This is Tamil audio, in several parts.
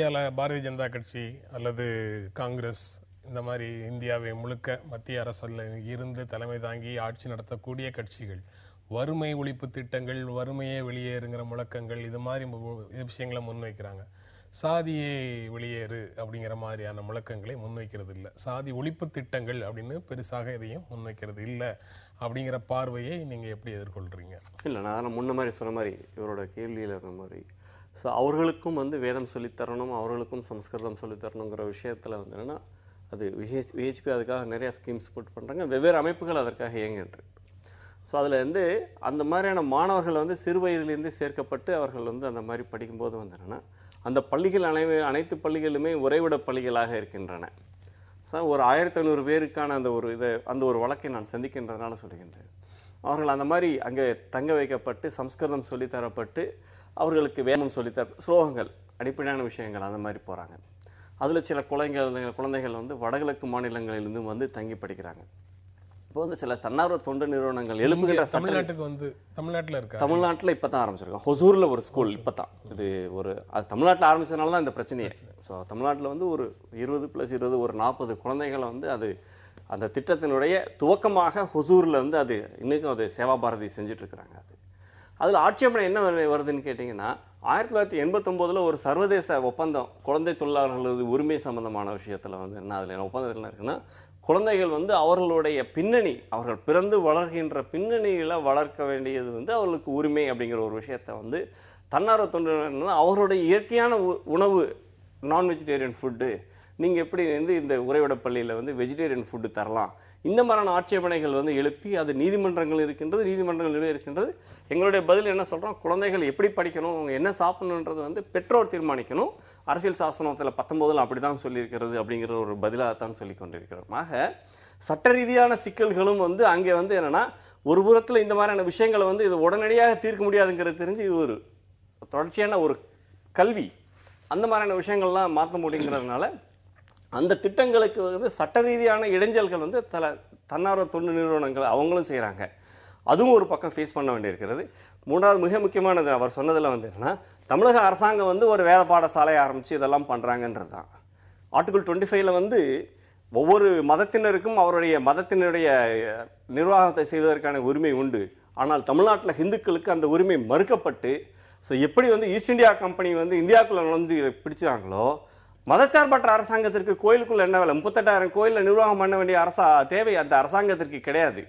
இந்தியாவில் பாரதிய ஜனதா கட்சி அல்லது காங்கிரஸ் இந்த மாதிரி இந்தியாவை முழுக்க மத்திய அரசில் இருந்து தலைமை தாங்கி ஆட்சி நடத்தக்கூடிய கட்சிகள் வறுமை ஒழிப்பு திட்டங்கள், வறுமையே வெளியேறுங்கிற முழக்கங்கள், இது மாதிரி விஷயங்களை முன்வைக்கிறாங்க. சாதியே வெளியேறு அப்படிங்கிற மாதிரியான முழக்கங்களை முன்வைக்கிறது இல்லை. சாதி ஒழிப்பு திட்டங்கள் அப்படின்னு பெருசாக எதையும் முன்வைக்கிறது இல்லை. அப்படிங்கிற பார்வையை நீங்கள் எப்படி எதிர்கொள்கிறீங்க? இல்லை, நான் முன்ன மாதிரி சொன்ன மாதிரி இவரோட கேள்வியில் இருந்த மாதிரி, ஸோ அவர்களுக்கும் வேதம் சொல்லித்தரணும், அவர்களுக்கும் சம்ஸ்கிருதம் சொல்லித்தரணுங்கிற விஷயத்தில் என்னென்னா, அது விஹெச்பி அதுக்காக நிறையா ஸ்கீம்ஸ் போட்டு பண்ணுறாங்க. வெவ்வேறு அமைப்புகள் அதற்காக இயங்குகின்றது. ஸோ அதில் அந்த மாதிரியான மாணவர்கள் சிறு வயதிலேருந்தே சேர்க்கப்பட்டு அவர்கள் அந்த மாதிரி படிக்கும்போது என்னென்னா, அந்த பள்ளிகள் அனைத்து பள்ளிகளுமே உறைவிட பள்ளிகளாக இருக்கின்றன. ஸோ ஒரு 1500 பேருக்கான அந்த ஒரு வழக்கை நான் சந்திக்கின்றதுனால சொல்லுகின்றேன். அவர்கள் அந்த மாதிரி அங்கே தங்க வைக்கப்பட்டு சம்ஸ்கிருதம் சொல்லித்தரப்பட்டு அவர்களுக்கு வேதம் சொல்லித்தர ஸ்லோகங்கள், அடிப்படையான விஷயங்கள் அந்த மாதிரி போகிறாங்க. அதில் சில குழந்தைகள் வடகிழக்கு மாநிலங்களிலிருந்து தங்கி படிக்கிறாங்க. இப்போ சில தன்னார்வ தொண்டு நிறுவனங்கள் எழுப்புகின்ற தமிழ்நாட்டில் இப்போ தான் ஆரம்பிச்சிருக்கோம். ஹொசூரில் ஒரு ஸ்கூல் இப்போ தான், இது தமிழ்நாட்டில் ஆரம்பிச்சதுனால தான் இந்த பிரச்சனையே. ஸோ தமிழ்நாட்டில் ஒரு 20+20 ஒரு 40 குழந்தைகளை அது அந்த திட்டத்தினுடைய துவக்கமாக ஹொசூரில் அது இன்றைக்கும் அது சேவா பாரதி செஞ்சிட்ருக்குறாங்க. அதில் ஆட்சேபனை என்ன வருதுன்னு கேட்டிங்கன்னா, 1989 ஒரு சர்வதேச ஒப்பந்தம் குழந்தை தொழிலாளர்களது உரிமை சம்பந்தமான விஷயத்தில் என்ன அதில் ஒப்பந்தத்தில் என்ன இருக்குன்னா, குழந்தைகள் அவர்களுடைய பின்னணி, அவர்கள் பிறந்து வளர்கின்ற பின்னணியில் வளர்க்க வேண்டியது அவர்களுக்கு உரிமை அப்படிங்கிற ஒரு விஷயத்தை தன்னார்வ தொண்டு அவர்களுடைய இயற்கையான உணவு நான் வெஜிடேரியன் ஃபுட்டு நீங்கள் எப்படி இந்த உறைவிட பள்ளியில் வெஜிடேரியன் ஃபுட்டு தரலாம், இந்த மாதிரியான ஆட்சேபனைகள் எழுப்பி அது நீதிமன்றங்கள் இருக்கின்றது. எங்களுடைய பதில் என்ன சொல்கிறோம், குழந்தைகள் எப்படி படிக்கணும், அவங்க என்ன சாப்பிடணுன்றது பெற்றோர் தீர்மானிக்கணும். அரசியல் சாசனத்தில் 19 அப்படி தான் சொல்லியிருக்கிறது அப்படிங்கிற ஒரு பதிலாகத்தான் சொல்லி கொண்டிருக்கிறோம். ஆக சட்ட ரீதியான சிக்கல்களும் அங்கே என்னென்னா, ஒரு புறத்தில் இந்த மாதிரியான விஷயங்களை இது உடனடியாக தீர்க்க முடியாதுங்கிறது தெரிஞ்சு இது ஒரு தொடர்ச்சியான ஒரு கல்வி, அந்த மாதிரியான விஷயங்கள்லாம் மாற்ற முடியுங்கிறதுனால அந்த திட்டங்களுக்கு சட்ட ரீதியான இடைஞ்சல்கள் தன்னார்வ தொண்டு நிறுவனங்கள் அவங்களும் செய்கிறாங்க. அதுவும் ஒரு பக்கம் ஃபேஸ் பண்ண வேண்டியிருக்கிறது. மூன்றாவது மிக முக்கியமானது அவர் சொன்னதில் என்னன்னா, தமிழக அரசாங்கம் ஒரு வேத பாடசாலையை ஆரம்பித்து இதெல்லாம் பண்ணுறாங்கன்றது தான். ஆர்டிகிள் 25 ஒவ்வொரு மதத்தினருக்கும் அவருடைய மதத்தினுடைய நிர்வாகத்தை செய்வதற்கான உரிமை உண்டு. ஆனால் தமிழ்நாட்டில் ஹிந்துக்களுக்கு அந்த உரிமை மறுக்கப்பட்டு, ஸோ எப்படி ஈஸ்ட் இந்தியா கம்பெனி இந்தியாவுக்குள்ள இதை பிடிச்சாங்களோ, மதச்சார்பற்ற அரசாங்கத்திற்கு கோயிலுக்குள்ள என்ன வேலை, 38,000 கோயிலில் நிர்வாகம் பண்ண வேண்டிய தேவை அந்த அரசாங்கத்திற்கு கிடையாது.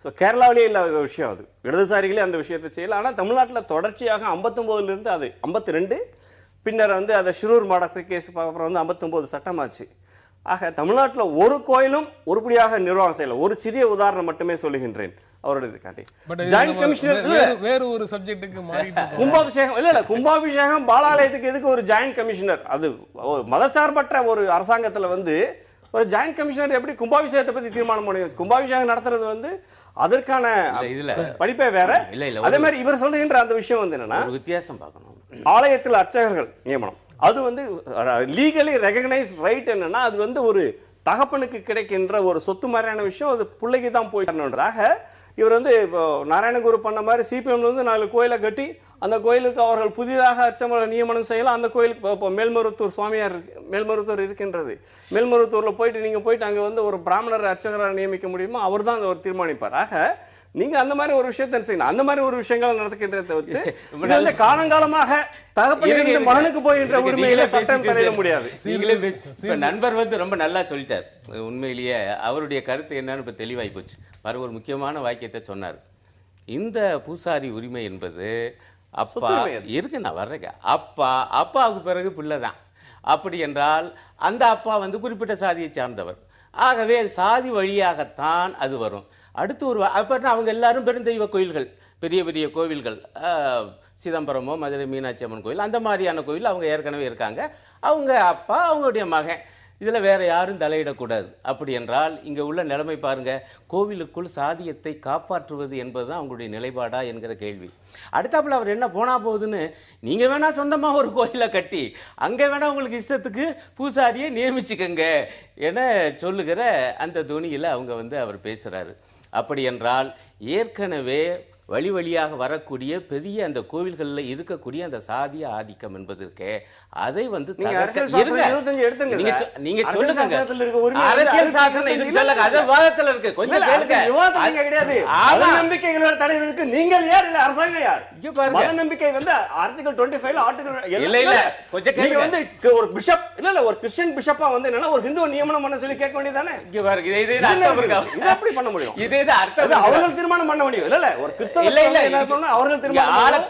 ஸோ கேரளாவிலே இல்லாத விஷயம் அது, இடதுசாரிகளே அந்த விஷயத்தை செய்யலை. ஆனால் தமிழ்நாட்டில் தொடர்ச்சியாக 59 அது 52, பின்னர் அதை ஷிரூர் மாடத்து கேஸ் அப்புறம் 59 சட்டமாச்சு. ஆக தமிழ்நாட்டில் ஒரு கோயிலும் உருப்படியாக நிர்வாகம் செய்யலை. ஒரு சிறிய உதாரணம் மட்டுமே சொல்லுகின்றேன். கும்பாபிஷேகம் பாலாலயத்துக்கு எதுக்கு ஒரு ஜாயிண்ட் கமிஷனர்? அது மதசார்பற்ற ஒரு அரசாங்கத்துல ஒரு ஜாயிண்ட் கமிஷனர் எப்படி கும்பாபிஷேகத்தை பத்தி தீர்மானம் பண்ணும்? கும்பாபிஷேகம் நடத்துறது அதற்கான படிப்பே வேற. அதே மாதிரி இவர் சொல்லுகின்ற அந்த விஷயம் என்னன்னா, வித்தியாசம் பார்க்கணும். ஆலயத்தில் அர்ச்சகர்கள் நியமனம் அது லீகலி ரெகக்னைஸ் ரைட். என்னன்னா அது ஒரு தகப்பனுக்கு கிடைக்கின்ற ஒரு சொத்து மாதிரியான விஷயம். அது பிள்ளைக்கு தான் போயிடணுன்றாக இவர் இப்போ நாராயணகுரு பண்ண மாதிரி சிபிஎம் 4 கோயிலை கட்டி அந்த கோயிலுக்கு அவர்கள் புதிதாக அர்ச்சகர்களை நியமனம் செய்யலாம். அந்த கோயிலுக்கு இப்போ மேல்மருவத்தூர் சுவாமியார் மேல்மருவத்தூர் இருக்கின்றது. மேல்மருவத்தூர்ல போயிட்டு அங்கே ஒரு பிராமணர் அர்ச்சகரை நியமிக்க முடியுமா? அவர் தான் அதை தீர்மானிப்பார். ஆக நீங்க அந்த மாதிரி ஒரு விஷயத்தை செய்யணும். அந்த மாதிரி ஒரு விஷயங்களை நடத்துகின்றதை தவிர்த்து காலங்காலமாக தகப்பனிலிருந்து மகனுக்கு போகின்ற உரிமையில சட்டம் தலையிட முடியாது. நண்பர் ரொம்ப நல்லா சொல்லிட்டார். உண்மையிலேயே அவருடைய கருத்து என்னன்னு இப்ப தெளிவாகி போச்சு. ஒரு முக்கியமான வாக்கியத்தை சொன்னார். இந்த பூசாரி உரிமை என்பது அப்பா இருக்கு, நான் வர்றேங்க, அப்பாவுக்கு பிறகு பிள்ளைதான். அப்படி என்றால் அந்த அப்பா குறிப்பிட்ட சாதியை சார்ந்தவர். ஆகவே சாதி வழியாகத்தான் அது வரும். அடுத்து அவங்க எல்லாரும் பெருந்தெய்வ கோயில்கள், பெரிய பெரிய கோவில்கள், சிதம்பரமோ மதுரை மீனாட்சி அம்மன் கோயில், அந்த மாதிரியான கோயில் அவங்க ஏற்கனவே இருக்காங்க. அவங்க அப்பா, அவங்களுடைய மகன், இதில் வேற யாரும் தலையிடக்கூடாது. அப்படி என்றால் இங்கே உள்ள நிலைமை பாருங்க. கோவிலுக்குள் சாதியத்தை காப்பாற்றுவது என்பதுதான் அவங்களுடைய நிலைப்பாடா என்கிற கேள்வி. அடுத்தாப்புல அவர் என்ன போனா போகுதுன்னு, நீங்க வேணா சொந்தமா ஒரு கோயிலை கட்டி அங்கே வேணா உங்களுக்கு இஷ்டத்துக்கு பூசாரியை நியமிச்சுக்கங்க என சொல்லுகிற அந்த துணியில அவங்க அவர் பேசுறாரு. அப்படி என்றால் ஏற்கனவே வழி வழியாக வரக்கூடிய பெரிய அந்த கோவில்களில் இருக்கக்கூடிய அந்த சாதிய ஆதிக்கம் என்பதற்கு அதை வந்து நீங்க சொல்லுங்க அரசியல் சாசனம் இது சொல்லுங்க அது விவாதத்துல இருக்கு கொஞ்சம் கேளுங்க கிடையாது நம்பிக்கைகளோட தலைவருக்கு நீங்கள் யார் இல்ல அரசாங்கம் யார் மத நம்பிக்கை வந்து ஆர்டிகல் 25 ஆர்டிகல் இல்ல கொஞ்சம் நீங்க வந்து ஒரு பிஷப் இல்ல ஒரு கிறிஸ்டியன் பிஷப்பா வந்து என்னன்னா ஒரு ஹிந்து நியமனம் பண்ண சொல்லி கேட்க வேண்டியதானே இங்க பாருங்க இதே அர்த்தம் இருக்கு இது எப்படி பண்ண முடியும் இதே அர்த்தம் அவர்கள் தீர்மானம் பண்ண முடியும் இல்ல ஒரு கிறிஸ்தவ என்ன பண்ணனும் அவர்கள் தீர்மானம்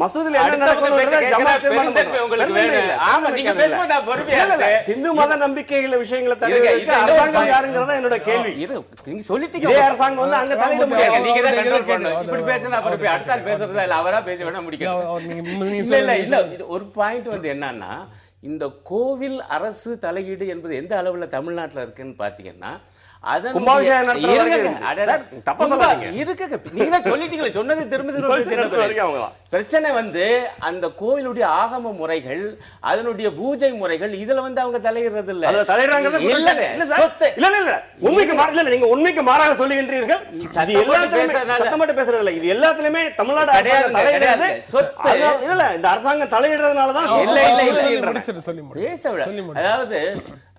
மசூதில என்ன நடக்கும்ன்றத ஜமாத் தீர்மானம் உங்களுக்கு வேணும் ஆமா நீங்க பேசுங்க நான் பொறுமையா ஹிந்து மத நம்பிக்கைகள விஷயங்களை தடுக்கிறதுக்கு அரசாங்கம் யாருங்கறத என்னோட கேள்வி நீங்க சொல்லிட்டீங்க இதே அரசாங்கம் வந்து அங்க தலையிட முடியாது நீங்க தான் கண்ட்ரோல் பண்ணணும் இப்படி பேசினா அப்புறம் போய் அடுத்த ஆள் பேசுறதா இல்ல அவரா பேச வேணா முடிக்கணும் இல்ல ஒரு பாயிண்ட் வந்து என்னன்னா இந்த கோவில் அரசு தலையீடு என்பது எந்த அளவுல தமிழ்நாட்டுல இருக்குன்னு பாத்தீங்கன்னா பிரச்சனை வந்து அந்த கோயிலுடைய ஆகம முறைகள் அதனுடைய பூஜை முறைகள் இதுல வந்து அவங்க தலையிடுறது நீங்க உண்மைக்கு மாறாக சொல்லுகின்றீர்கள். பேசுறது இது எல்லாத்திலுமே தமிழ்நாடு இந்த அரசாங்கம் தலையிடுறதுனாலதான் அதாவது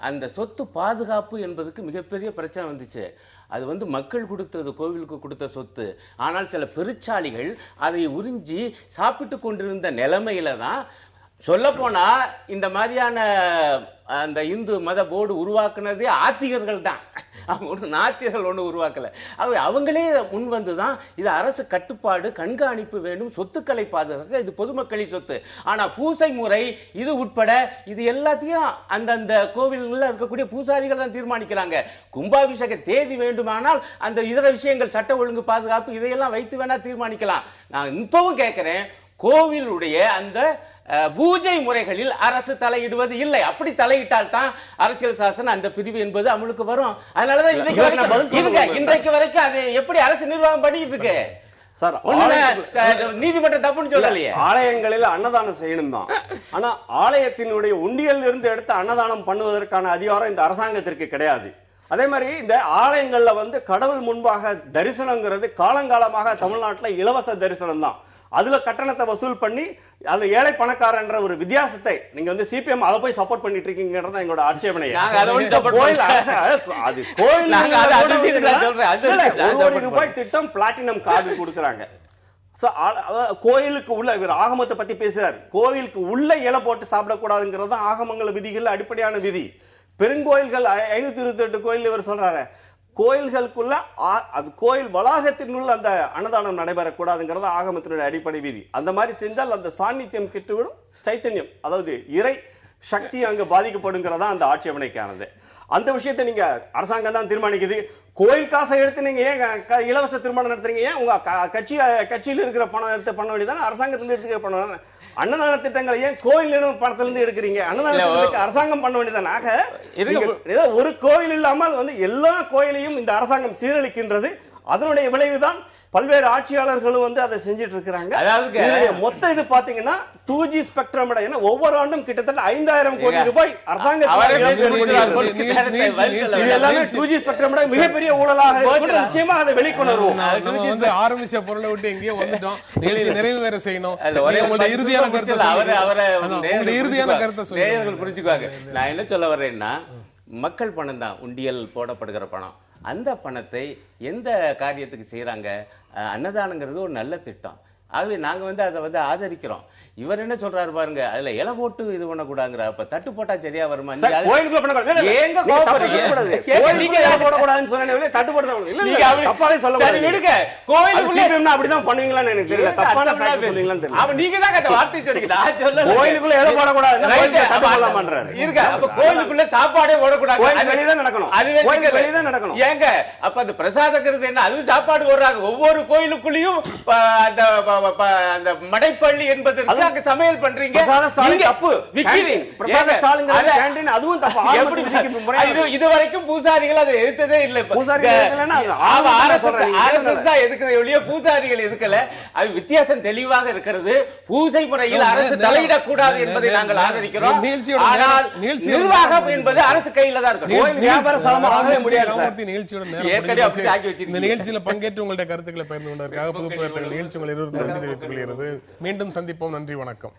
அந்த சொத்து பாதுகாப்பு என்பதுக்கு மிகப்பெரிய பிரச்சனை வந்துச்சு. அது வந்து மக்கள் கொடுத்தது, கோவிலுக்கு கொடுத்த சொத்து. ஆனால் சில பெருச்சாளிகள் அதை உறிஞ்சி சாப்பிட்டு கொண்டிருந்த நிலைமையில தான் சொல்ல போனா இந்த மாதிரியான அந்த இந்து மத போர்டு உருவாக்குனதே ஆத்திகர்கள் தான். அவங்க நாத்திகர்கள் ஒண்ணு உருவாக்கல. அவங்களே முன் வந்துதான் இது அரசு கட்டுப்பாடு கண்காணிப்பு வேண்டும், சொத்துக்களை பாதுகாக்க, இது பொதுமக்களின் சொத்து. ஆனா பூசை முறை இது உட்பட இது எல்லாத்தையும் அந்தந்த கோவில்ல இருக்கக்கூடிய பூசாரிகள் தான் தீர்மானிக்கிறாங்க. கும்பாபிஷேக தேதி வேண்டுமானால் அந்த இதர விஷயங்கள் சட்ட ஒழுங்கு பாதுகாப்பு இதையெல்லாம் வைத்து வேணா தீர்மானிக்கலாம். நான் இப்பவும் கேட்கிறேன், கோவிலுடைய அந்த பூஜை முறைகளில் அரசு தலையிடுவது இல்லை. அப்படி தலையிட்டால் தான் அரசியல் சாசனம் அந்த பிரிவு என்பது அமலுக்கு வரும். அதனாலதான் இன்றைக்கு வரைக்கும் அது எப்படி அரசு நிர்வாகம் பண்ணிட்டு இருக்கு சார். நீதிமன்றம் தப்புன்னு சொல்லலையே. ஆலயங்களில் அன்னதானம் செய்யணும் தான். ஆனா ஆலயத்தினுடைய உண்டியல் இருந்து எடுத்து அன்னதானம் பண்ணுவதற்கான அதிகாரம் இந்த அரசாங்கத்திற்கு கிடையாது. அதே மாதிரி இந்த ஆலயங்கள்ல வந்து கடவுள் முன்பாக தரிசனங்கிறது காலங்காலமாக தமிழ்நாட்டில் இலவச தரிசனம் தான். அதுல கட்டணத்தை வசூல் பண்ணி அது ஏழை பணக்காரன்ற ஒரு வித்தியாசத்தை நீங்க வந்து சிபிஎம் அதை போய் சப்போர்ட் பண்ணிட்டு இருக்கீங்கன்றத எங்களோட ஆட்சேபனை. அது கோயில் ரூபாய் திட்டம் பிளாட்டினம் கார்டு கொடுக்குறாங்க. கோயிலுக்கு உள்ள இவர் ஆகமத்தை பத்தி பேசுறாரு. கோயிலுக்கு உள்ள இலை போட்டு சாப்பிடக்கூடாதுங்கிறது தான் ஆகமங்கள விதிகள் அடிப்படையான விதி. பெருங்கோயில்கள் 528 கோயில் இவர் சொல்றாரு. கோயில்களுக்குள்ள அது கோயில் வளாகத்தினுள்ள அந்த அன்னதானம் நடைபெறக்கூடாதுங்கிறது ஆகமத்தினுடைய அடிப்படை விதி. அந்த மாதிரி செஞ்சால் அந்த சாநித்தியம் கெட்டுவிடும், சைத்தன்யம் அதாவது இறை சக்தி அங்கு பாதிக்கப்படுங்கிறதா அந்த ஆட்சேபனைக்கானது. அந்த விஷயத்தை நீங்க அரசாங்கம் தான் தீர்மானிக்குது. கோயில் காசை எடுத்து நீங்க ஏன் இலவச திருமணம் நடத்துறீங்க? ஏன் உங்க கட்சியில் இருக்கிற பணம் எடுத்து பண்ண வேண்டியதானே அரசாங்கத்தில் எடுத்து பண்ண அன்னதான திட்டங்களை ஏன் கோயில் பணத்திலிருந்து எடுக்கிறீங்க? அன்னதான திட்டத்துக்கு அரசாங்கம் பண்ண வேண்டியதான ஒரு கோயில் இல்லாமல் வந்து எல்லா கோயிலையும் இந்த அரசாங்கம் சீரழிக்கின்றது. அதனுடைய விளைவுதான் பல்வேறு ஆட்சியாளர்களும் வந்து அதை செஞ்சிட்டு இருக்காங்க. மொத்த இது பாத்தீங்கன்னா 2G ஸ்பெக்ட்ரம் ஒவ்வொரு ஆண்டும் கிட்டத்தட்ட 5000 கோடி ரூபாய் அரசாங்கத்துக்கு மிகப்பெரிய ஊழலாக நிச்சயமா அதை வெளிக்கொணர்வோம். ஆரம்பிச்ச பொருளை விட்டு எங்கேயோ வந்துட்டோம். நிறைவு வேற செய்யணும். இறுதியான கருத்தை புரிஞ்சுக்குவாங்க. நான் என்ன சொல்ல வர்றேன்னா, மக்கள் பணம் தான் உண்டியல் போடப்படுகிற பணம். அந்த பணத்தை எந்த காரியத்துக்கு செய்யறாங்க? அன்னதானங்கிறது ஒரு நல்ல திட்டம். ஆகவே நாங்க வந்து அதை வந்து ஆதரிக்கிறோம். இவர் என்ன சொல்றாரு பாருங்க, அதுல இலை போட்டு இது பண்ணக்கூடாதுங்கிற. அப்ப தட்டு போட்டா சரியா வருமா? அப்படிதான் பண்ணுவீங்களான்னு எனக்கு தெரியல. கோயிலுக்குள்ள சாப்பாடே போடக்கூடாது, நடக்கணும். ஏங்க அப்ப அந்த பிரசாதங்கிறது என்ன? அதுவும் சாப்பாடு போடுறாங்க. ஒவ்வொரு கோயிலுக்குள்ளயும் அந்த அந்த மடைப்பள்ளி என்பது அங்க சமையல் பண்றீங்க. இதுவரைக்கும் பூசாரிகள் அதை எதிர்த்ததே இல்லை. பூசாரிகள் எதுக்கல. அது வித்தியாசம் தெளிவாக இருக்கிறது. பூசை முறையில் அரசு தலையிடக்கூடாது என்பதை நாங்கள் ஆதரிக்கிறோம். ஆனால் நிர்வாகம் என்பது அரசு கையில தான் இருக்கணும். நிகழ்ச்சியில பங்கேற்று உங்களுடைய கருத்துக்களை பகிர்ந்து கொண்டதற்காக புதுப்புகழ் நிகழ்ச்சி உங்களை தெரிவித்துக் கொள்கிறது. மீண்டும் சந்திப்போம். நன்றி, வணக்கம்.